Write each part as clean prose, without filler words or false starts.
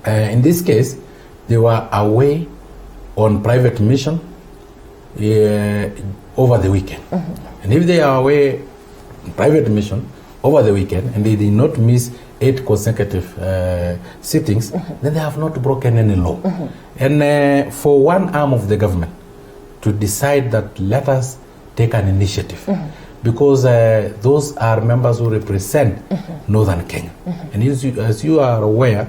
In this case, they were away on private mission over the weekend. And if they are away on private mission over the weekend and they did not miss 8 consecutive sittings, then they have not broken any law. And for one arm of the government to decide that let us take an initiative, because those are members who represent Northern Kenya. And as you are aware,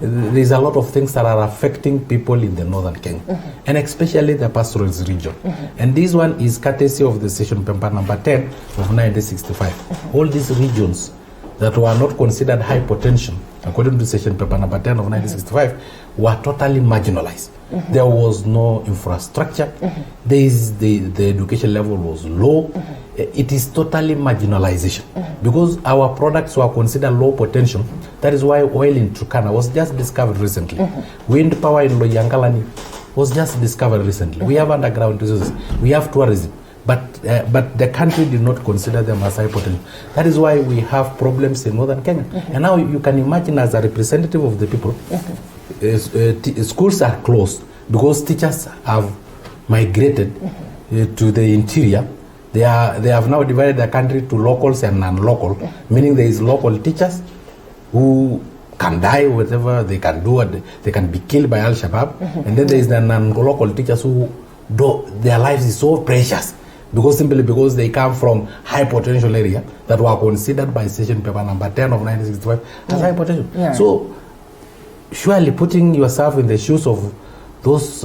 there's a lot of things that are affecting people in the Northern Kenya, and especially the pastoralist region. And this one is courtesy of the session paper number 10 of 1965. All these regions that were not considered high potential, according to session paper number 10 of 1965, were totally marginalized. There was no infrastructure. The education level was low. It is totally marginalization, because our products were considered low potential. That is why oil in Turkana was just discovered recently. Wind power in Loyangalani was just discovered recently. We have underground resources. We have tourism. But the country did not consider them as high potential. That is why we have problems in Northern Kenya. And now you can imagine, as a representative of the people, schools are closed because teachers have migrated to the interior. They have now divided the country to locals and non-local, meaning there is local teachers who can die, whatever they can do, they can be killed by Al-Shabaab, and then there is the non-local teachers who their lives is so precious, simply because they come from high potential area that were considered by session paper number 10 of 1965 as high potential. So surely putting yourself in the shoes of those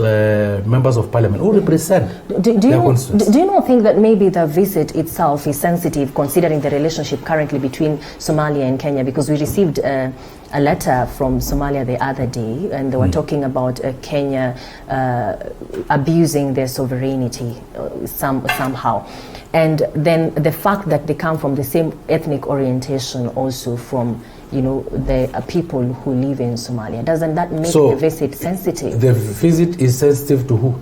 members of parliament who represent do you not think that maybe the visit itself is sensitive, considering the relationship currently between Somalia and Kenya? Because we received a letter from Somalia the other day, and they were talking about Kenya abusing their sovereignty somehow. And then the fact that they come from the same ethnic orientation, also from the people who live in Somalia, doesn't that make the visit sensitive? The visit is sensitive to who?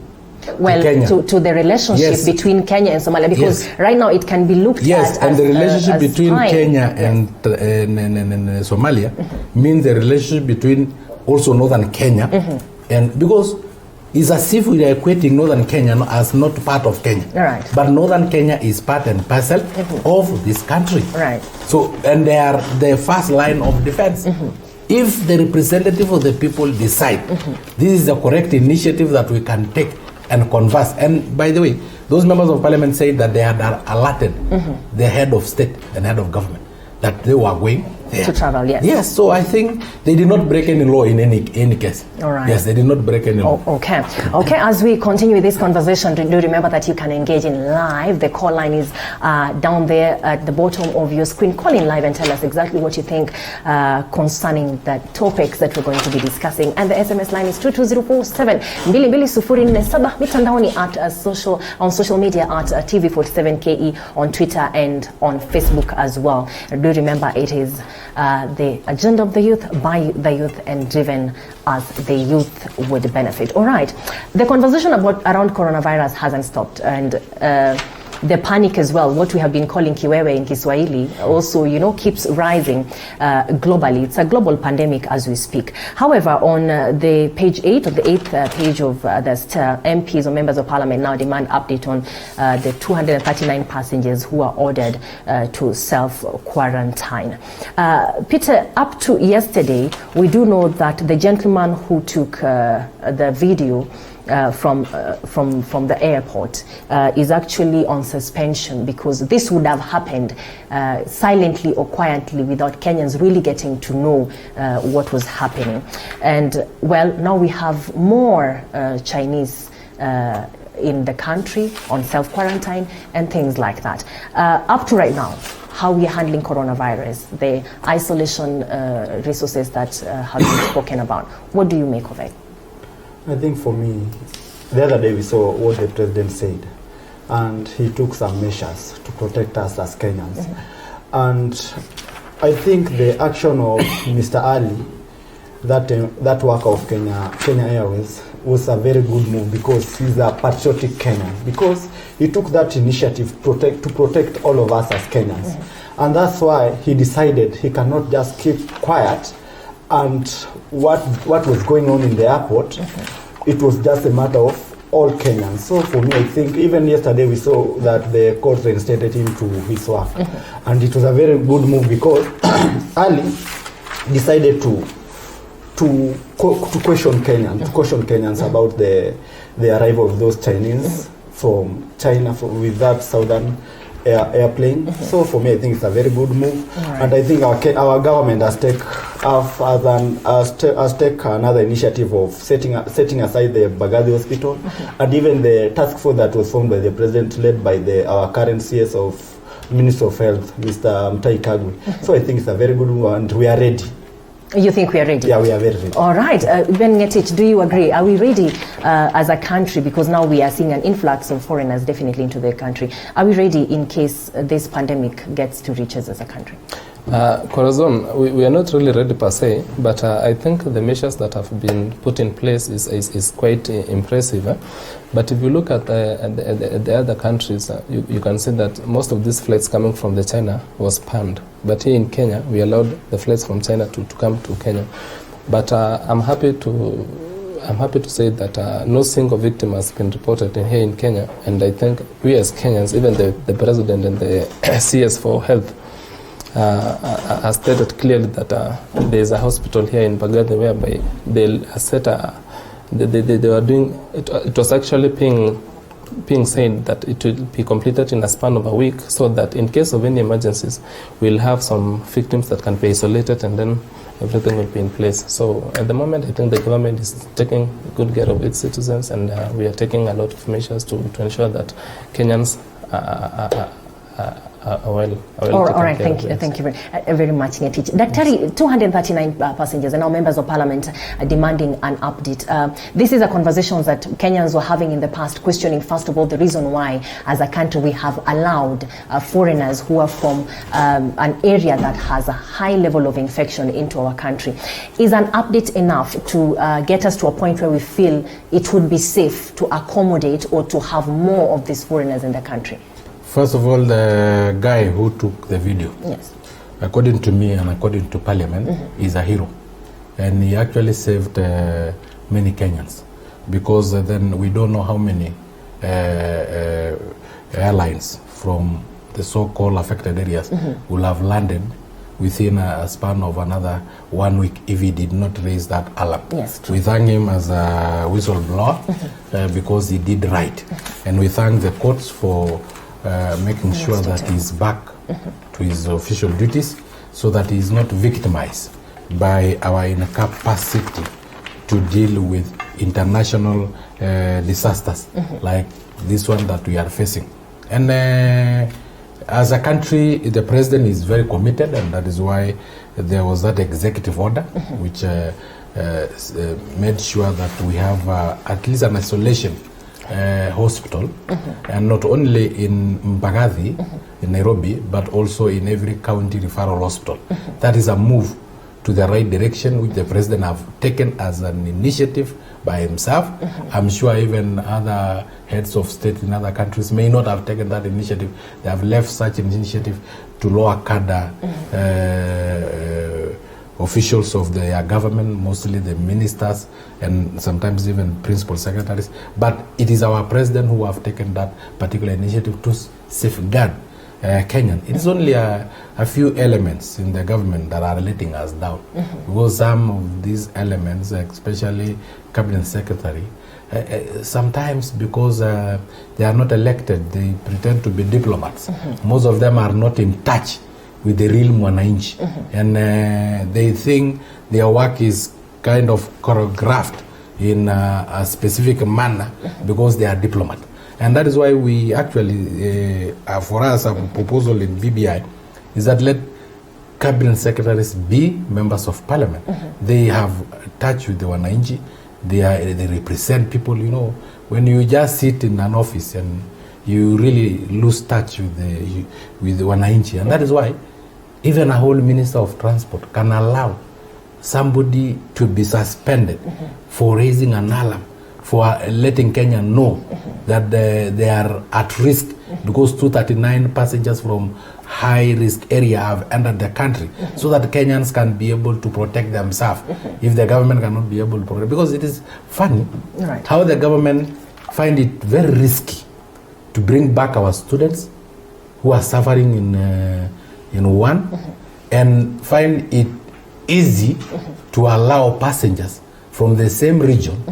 Well, to the relationship between Kenya and Somalia, because right now it can be looked at and as the relationship between Kenya and Somalia means the relationship between also Northern Kenya, and because it's as if we are equating Northern Kenya as not part of Kenya. Right. But Northern Kenya is part and parcel of this country. Right. So, and they are the first line of defense. If the representative of the people decide this is the correct initiative that we can take and converse, and by the way, those members of parliament say that they had alerted the head of state and head of government that they were going there. To travel, yes. Yes, so I think they did not break any law in any case. All right. Yes, they did not break any law. Okay, as we continue with this conversation, do remember that you can engage in live. The call line is down there at the bottom of your screen. Call in live and tell us exactly what you think concerning the topics that we're going to be discussing. And the SMS line is 22047 220447. Mitandaoni on social media at TV47KE, on Twitter and on Facebook as well. Do remember, it is the agenda of the youth, by the youth, and driven as the youth would benefit. All right, the conversation around coronavirus hasn't stopped, and the panic as well, what we have been calling kiwewe in Kiswahili, also keeps rising globally. It's a global pandemic as we speak. However, on the page 8 of the 8th page of the Star, MPs or members of parliament now demand update on the 239 passengers who are ordered to self-quarantine. Peter, up to yesterday, we do know that the gentleman who took the video from the airport is actually on suspension, because this would have happened silently or quietly without Kenyans really getting to know what was happening. And well, now we have more Chinese in the country on self-quarantine and things like that. Up to right now, how we are handling coronavirus, the isolation resources that have been spoken about, what do you make of it? I think for me, the other day we saw what the president said, and he took some measures to protect us as Kenyans. And I think the action of Mr. Ali, that worker of Kenya Airways, was a very good move, because he's a patriotic Kenyan, because he took that initiative to protect all of us as Kenyans. And that's why he decided he cannot just keep quiet and what was going on in the airport, it was just a matter of all Kenyans. So for me, I think even yesterday we saw that the court reinstated him to his work, and it was a very good move because Ali decided to question Kenyans about the arrival of those Chinese from China with that southern airplane. So for me, I think it's a very good move, and I think our government has taken another initiative of setting aside the Bagathi Hospital, and even the task force that was formed by the president, led by our current CS of Minister of Health, Mr. Mutahi Kagwe. So I think it's a very good move, and we are ready. You think we are ready? Yeah, we are very ready. All right. Ben Ngetich, do you agree? Are we ready as a country? Because now we are seeing an influx of foreigners definitely into the country. Are we ready in case this pandemic gets to reach us as a country? Corazon, we are not really ready per se, but I think the measures that have been put in place is quite impressive. But if you look at the other countries, you can see that most of these flights coming from the China was banned. But here in Kenya, we allowed the flights from China to come to Kenya. But I'm happy to say that no single victim has been reported here in Kenya. And I think we as Kenyans, even the president and the CS for Health, has stated clearly that there is a hospital here in Bagathi whereby they were doing it was actually being said that it will be completed in a span of a week, so that in case of any emergencies, we'll have some victims that can be isolated, and then everything will be in place. So at the moment, I think the government is taking good care of its citizens, and we are taking a lot of measures to ensure that Kenyans all right, thank you very much, Ngetich. Daktari, 239 passengers and now members of parliament are demanding an update. This is a conversation that Kenyans were having in the past, questioning first of all the reason why as a country we have allowed foreigners who are from an area that has a high level of infection into our country. Is an update enough to get us to a point where we feel it would be safe to accommodate or to have more of these foreigners in the country? First of all, the guy who took the video, yes, according to me and according to Parliament, is a hero. And he actually saved many Kenyans, because then we don't know how many airlines from the so-called affected areas will have landed within a span of another 1 week if he did not raise that alarm. Yes, true. We thank him as a whistleblower because he did right. And we thank the courts for making sure that he's back to his official duties, so that he is not victimized by our incapacity to deal with international disasters like this one that we are facing. And as a country, the president is very committed, and that is why there was that executive order which made sure that we have at least an isolation hospital, and not only in Mbagathi, in Nairobi, but also in every county referral hospital. That is a move to the right direction, which the president have taken as an initiative by himself. I'm sure even other heads of state in other countries may not have taken that initiative. They have left such an initiative to lower cadre officials of their government, mostly the ministers and sometimes even principal secretaries. But it is our president who have taken that particular initiative to safeguard Kenyan. It is only a few elements in the government that are letting us down, because some of these elements, especially cabinet secretary, sometimes because they are not elected, they pretend to be diplomats. Most of them are not in touch with the real mwananchi, and they think their work is kind of choreographed in a specific manner because they are diplomat. And that is why we actually, for us, a proposal in BBI is that let cabinet secretaries be members of parliament. They have touch with the wananchi. They represent people. You know, when you just sit in an office and you really lose touch with the wananchi, and that is why even a whole minister of transport can allow somebody to be suspended for raising an alarm, for letting Kenya know that they are at risk, because 239 passengers from high-risk area have entered the country, so that Kenyans can be able to protect themselves if the government cannot be able to protect. Because it is funny how the government find it very risky to bring back our students who are suffering in Wuhan, and find it easy to allow passengers from the same region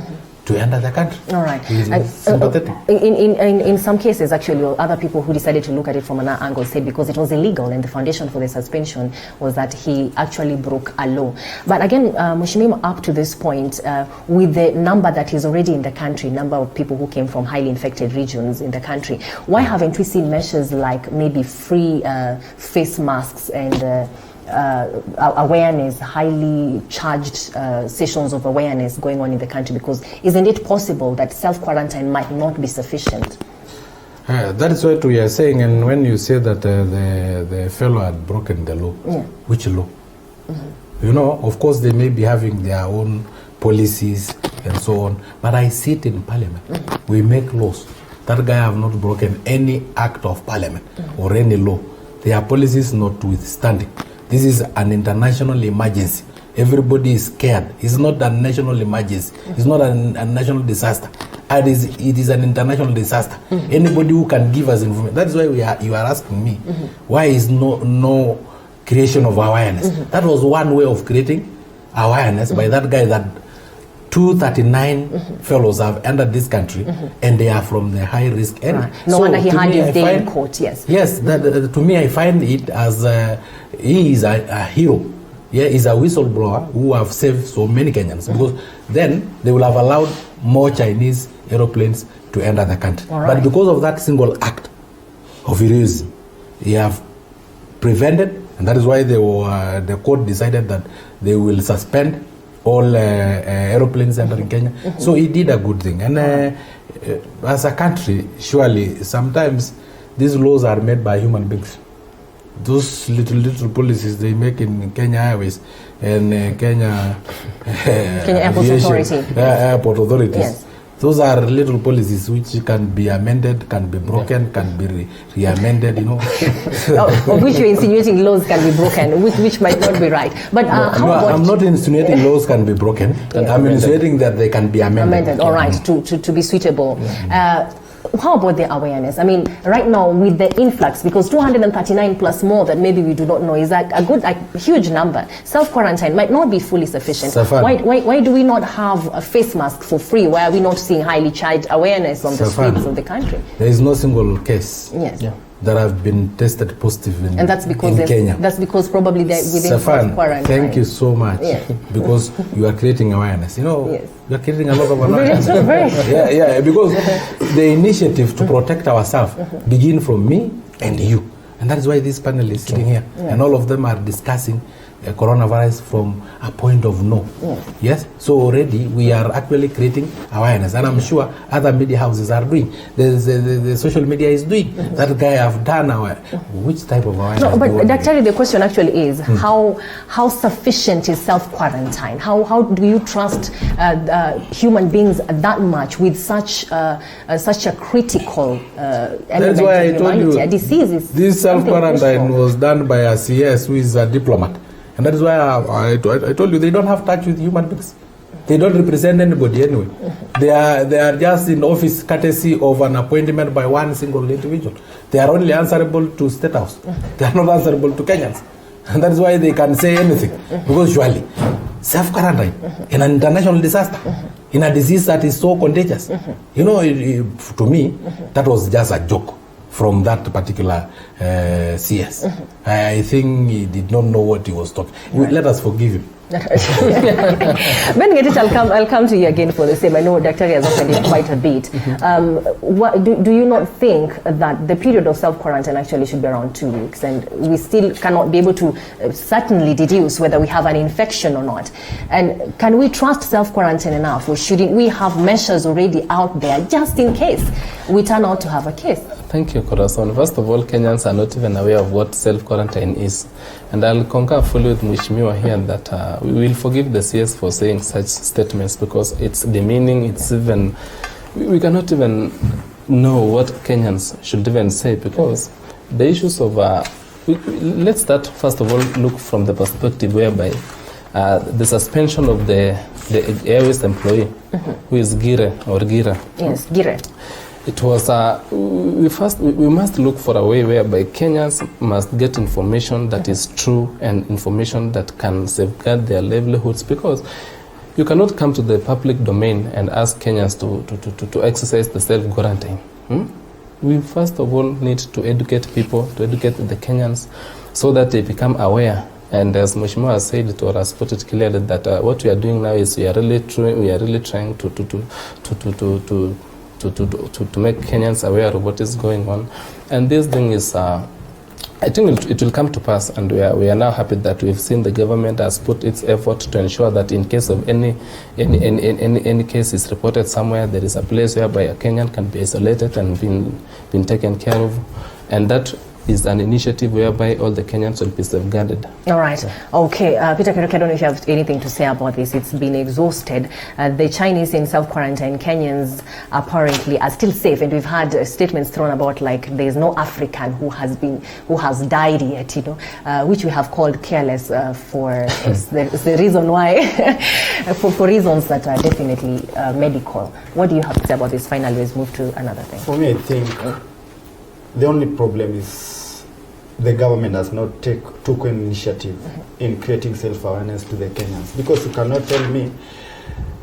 to enter the country. All right. Sympathetic. In some cases, actually, other people who decided to look at it from another angle said because it was illegal, and the foundation for the suspension was that he actually broke a law. But again, Mheshimiwa, up to this point, with the number that is already in the country, number of people who came from highly infected regions in the country, why haven't we seen measures like maybe free face masks and awareness, highly charged sessions of awareness going on in the country? Because isn't it possible that self-quarantine might not be sufficient? That is what we are saying. And when you say that the fellow had broken the law, which law? You know, of course they may be having their own policies and so on, but I sit in parliament. We make laws. That guy have not broken any act of parliament or any law. Their policies notwithstanding. This is an international emergency. Everybody is scared. It's not a national emergency. It's not a national disaster. It is an international disaster. Anybody who can give us information. That's why you are asking me, why is no creation of awareness? That was one way of creating awareness by that guy, that 239 fellows have entered this country, and they are from the high-risk area. No wonder he had his day in court, yes. Yes, to me I find it as he is a hero. Yeah, he's a whistleblower who have saved so many Kenyans, because then they will have allowed more Chinese aeroplanes to enter the country. But because of that single act of heroism, they have prevented, and that is why the court decided that they will suspend all aeroplanes entering Kenya. So he did a good thing. And as a country, surely sometimes these laws are made by human beings. Those little policies they make in Kenya Airways and Kenya Airport Authorities. Yes. Those are little policies which can be amended, can be broken, can be re-amended, you know. Of which you're insinuating laws can be broken, which might not be right. But I'm not insinuating laws can be broken. I'm insinuating that they can be amended. All right, to be suitable. How about the awareness? I mean, right now with the influx, because 239 plus more that maybe we do not know is a huge number. Self-quarantine might not be fully sufficient. Why do we not have a face mask for free? Why are we not seeing highly charged awareness on the streets of the country? There is no single case that have been tested positive in, and that's because in Kenya. That's because probably they're within quarantine. Thank you so much. Because you are creating awareness. You know, you are creating a lot of awareness. Because the initiative to protect ourselves begin from me and you. And that is why this panel is sitting here. And all of them are discussing coronavirus from a point of no. Yes? So already we are actually creating awareness. And I'm sure other media houses are doing. The social media is doing. That guy have done which type of awareness? No, but Dr. the question actually is how sufficient is self-quarantine? How do you trust human beings that much with such a critical element? That's why I told you, a disease is this self-quarantine was done by a CS who is a diplomat. And that is why I told you they don't have touch with human beings. They don't represent anybody anyway. They are just in office courtesy of an appointment by one single individual. They are only answerable to State House. They are not answerable to Kenyans. And that is why they can say anything. Because surely, self-quarantine in an international disaster, in a disease that is so contagious. You know, to me, that was just a joke from that particular CS. I think he did not know what he was talking. Let us forgive him. Ben Getich, I'll come to you again for the same. I know Dr. has opened it quite a bit. Do you not think that the period of self-quarantine actually should be around 2 weeks, and we still cannot be able to certainly deduce whether we have an infection or not? And can we trust self-quarantine enough, or shouldn't we have measures already out there just in case we turn out to have a case? Thank you, Corazon. First of all, Kenyans are not even aware of what self-quarantine is. And I'll concur fully with Mheshimiwa here that we will forgive the CS for saying such statements, because it's demeaning, it's even, we cannot even know what Kenyans should even say, because the issues of let's start, first of all, look from the perspective whereby the suspension of the airways employee, who is Gira. Yes, Gira. It was, we must look for a way whereby Kenyans must get information that is true and information that can safeguard their livelihoods, because you cannot come to the public domain and ask Kenyans to exercise the self-quarantine. We first of all need to educate people, to educate the Kenyans, so that they become aware. And as Mheshimiwa has said it, or has put it clearly, that what we are doing now is we are really trying to make Kenyans aware of what is going on. And this thing is, I think it will come to pass, and we are now happy that we've seen the government has put its effort to ensure that in case of any case is reported somewhere, there is a place whereby a Kenyan can be isolated and been taken care of, and that is an initiative whereby all the Kenyans will be safeguarded. All right. Okay. Peter Keroke, I don't know if you have anything to say about this. It's been exhausted. The Chinese in self-quarantine, Kenyans apparently are still safe, and we've had statements thrown about like there's no African who has died yet, you know, which we have called careless for the reason why, for reasons that are definitely medical. What do you have to say about this? Finally, let's move to another thing. For me, I think the only problem is the government has not took an initiative in creating self-awareness to the Kenyans, because you cannot tell me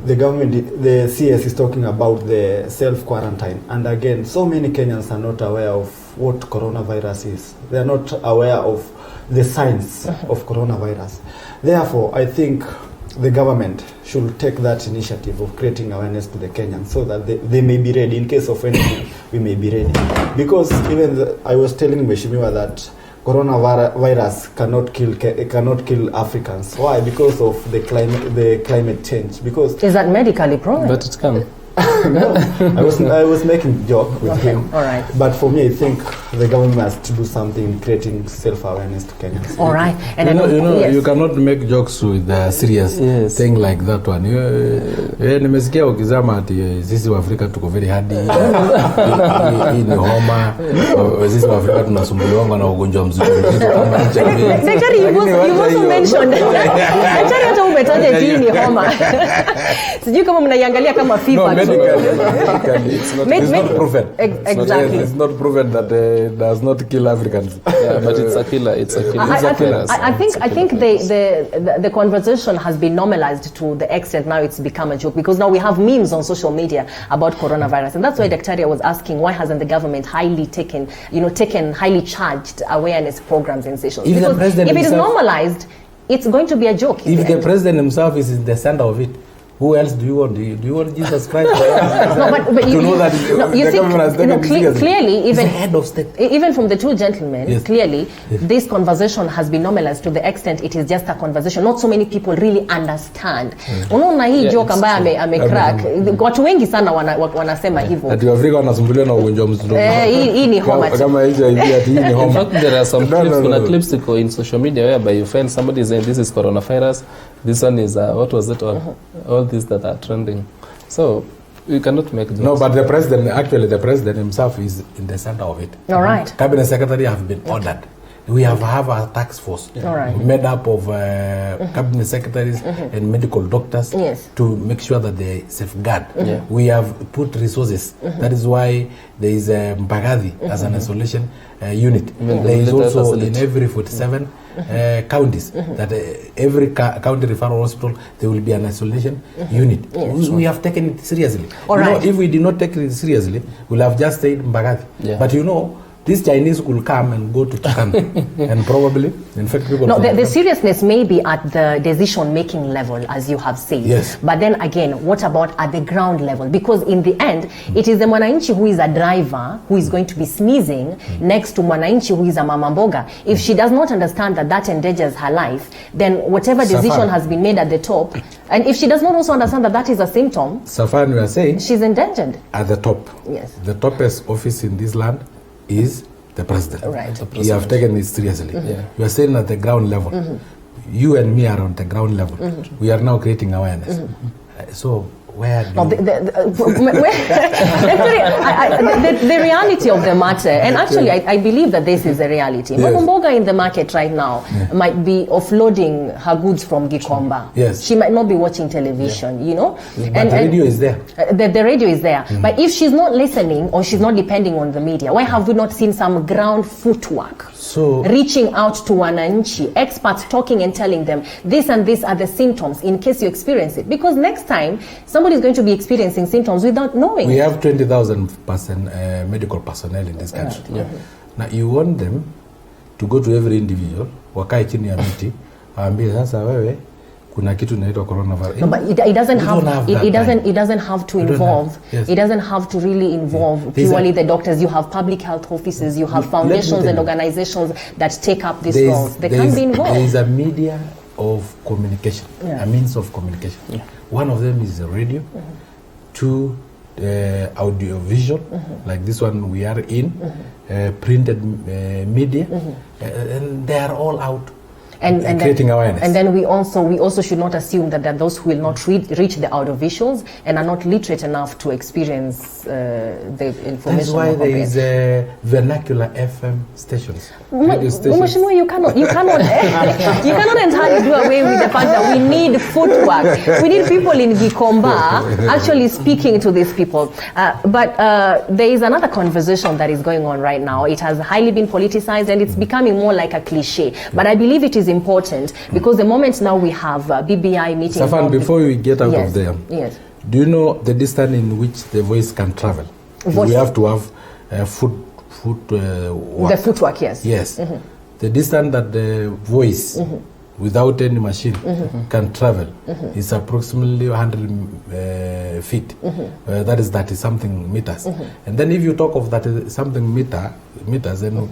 the government, the CS is talking about the self-quarantine, and again, so many Kenyans are not aware of what coronavirus is. They are not aware of the signs of coronavirus. Therefore, I think the government should take that initiative of creating awareness to the Kenyans, so that they may be ready in case of anything. We may be ready, because even I was telling Mheshimiwa that coronavirus cannot kill Africans. Why? Because of the climate change. Because is that medically proven? But it can. No, I was making a joke with him. All right. But for me, I think the government has to do something in creating self-awareness to Kenyans. All right. And yes. You cannot make jokes with serious thing like that one. Nimesikia ukizama ati sisi wa Afrika tuko very hardy. Hii ni homa. Sisi wa Afrika tunasumbuliwa na ugonjwa mzuri kama HIV. Daktari, you also mentioned. Daktari, hata umetaja hii ni homa. Sijui kama mnaiangalia kama fever. It's not proven. Exactly. It's not proven that it does not kill Africans. Yeah, but it's a killer. It's a killer. I think the conversation has been normalized to the extent now it's become a joke, because now we have memes on social media about coronavirus, and that's why Dr. was asking, why hasn't the government taken highly charged awareness programs and sessions? Because if it is normalized, it's going to be a joke. If the president himself is in the center of it, who else do you want? Do you want Jesus Christ? No, but to know that the government has taken seriously. Clearly, even head of state. Even from the two gentlemen, clearly, this conversation has been normalized to the extent it is just a conversation. Not so many people really understand. Unaona hii joke ambaye amecrack. Watu wengi sana wanasema hivyo. Ati Afrika wanasumbuliwa na ugonjwa mzito. Hii ni homa. Kama hizo ati hii ni homa. In fact, there are some clips in social media whereby you find somebody saying this is coronavirus. This one is what was it all these that are trending. So we cannot make jokes. No, but the president himself is in the center of it. All right. Cabinet secretary have been ordered. We have a task force made up of cabinet secretaries and medical doctors to make sure that they safeguard. We have put resources. That is why there is Mbagathi as an isolation unit. There is also in every 47 counties that every county referral hospital there will be an isolation unit. We have taken it seriously. If we did not take it seriously, we'll have just stayed Mbagathi. But these Chinese will come and go to Japan and probably infect people. No, the seriousness may be at the decision-making level, as you have said. Yes. But then again, what about at the ground level? Because in the end, it is the Mwananchi who is a driver who is going to be sneezing next to Mwananchi who is a mama mboga. If she does not understand that endangers her life, then whatever decision has been made at the top, and if she does not also understand that is a symptom, Safan, we are saying she's endangered. At the top. Yes. The toppest office in this land is the president. Right. You have taken it seriously. You are saying at the ground level. You and me are on the ground level. We are now creating awareness. So Where do No, the reality of the matter, and actually I believe that this is a reality. Yes. Mama Mboga in the market right now might be offloading her goods from Gikomba. Yes. She might not be watching television, you know. But the radio is there. The radio is there. But if she's not listening or she's not depending on the media, why have we not seen some ground footwork? So Reaching out to wananchi, experts talking and telling them this and this are the symptoms in case you experience it. Because next time, somebody is going to be experiencing symptoms without knowing. we have 20,000 medical personnel in this country. Now you want them to go to every individual, wakae chini ya miti, waambie sasa wewe kuna kitu inaitwa coronavirus. No, but it doesn't have it doesn't have to involve yes. it doesn't have to really involve purely the doctors. You have public health offices, you have foundations and organizations that take up this role. They can be involved. There is a media of communication, a means of communication. One of them is the radio, two audio visual, like this one we are in, printed media, and they are all out. And creating awareness. And then we also should not assume that those who will not reach the audiovisuals and are not literate enough to experience the information. That's why there is vernacular FM stations. Radio stations. You cannot entirely do away with the fact that we need footwork. We need people in Gikomba actually speaking to these people. But there is another conversation that is going on right now. It has highly been politicized and it's becoming more like a cliche. But I believe it is important because the moment now we have BBI meeting. Safan, before we get out of there, do you know the distance in which the voice can travel? We have to have the footwork, yes. Yes. The distance that the voice without any machine can travel is approximately 100 feet. That is 30-something meters. And then if you talk of that something meters, then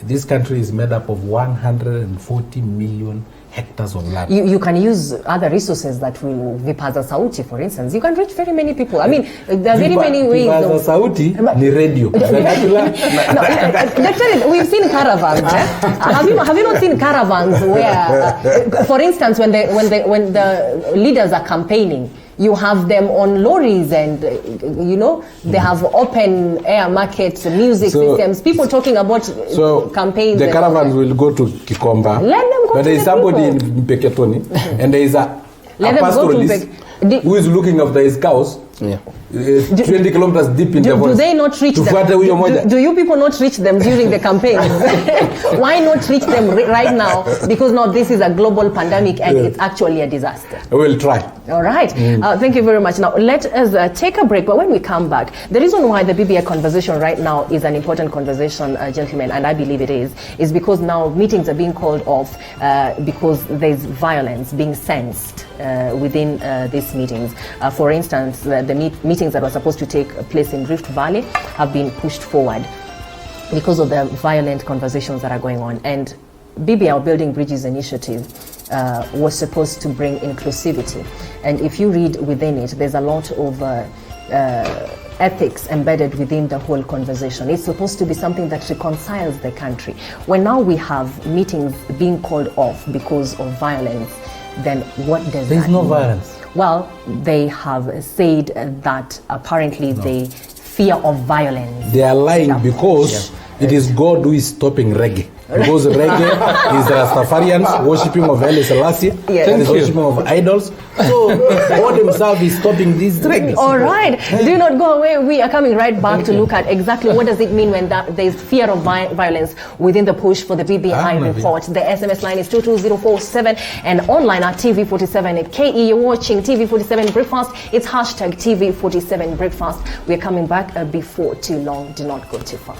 this country is made up of 140 million hectares of land. You can use other resources that will vipaza sauti, for instance. You can reach very many people. I mean, there are very many ways. Vipaza sauti ni radio. We've seen caravans. Have you not seen caravans where, for instance, when the leaders are campaigning, you have them on lorries and, they have open air market music systems, people talking about campaigns. The caravans will go to Gikomba. Let them go. But there is somebody in Pt1 and there is a pastoralist who is looking after his cows. 20 kilometers deep in the forest. Do they not reach them? Do you people not reach them during the campaign? Why not reach them right now? Because now this is a global pandemic and it's actually a disaster. We'll try. All right. Thank you very much. Now let us take a break. But when we come back, the reason why the BBI conversation right now is an important conversation, gentlemen, and I believe it is because now meetings are being called off because there's violence being sensed within these meetings. For instance, the meetings that were supposed to take place in Rift Valley have been pushed forward because of the violent conversations that are going on. And BBI, Building Bridges Initiative, was supposed to bring inclusivity. And if you read within it, there's a lot of ethics embedded within the whole conversation. It's supposed to be something that reconciles the country. When now we have meetings being called off because of violence, then what does that mean? There's no violence. Well, they have said that apparently they fear of violence. They are lying because it is God who is stopping reggae. Because reggae is the Rastafarians worshipping of Haile Selassie, worshipping of idols. So God himself is stopping these reggae. All right. Do not go away. We are coming right back to look at exactly what does it mean when there is fear of violence within the push for the BBI report. The SMS line is 22047 and online at TV47 at KE. You're watching TV47 Breakfast. It's hashtag TV47 Breakfast. We're coming back before too long. Do not go too far.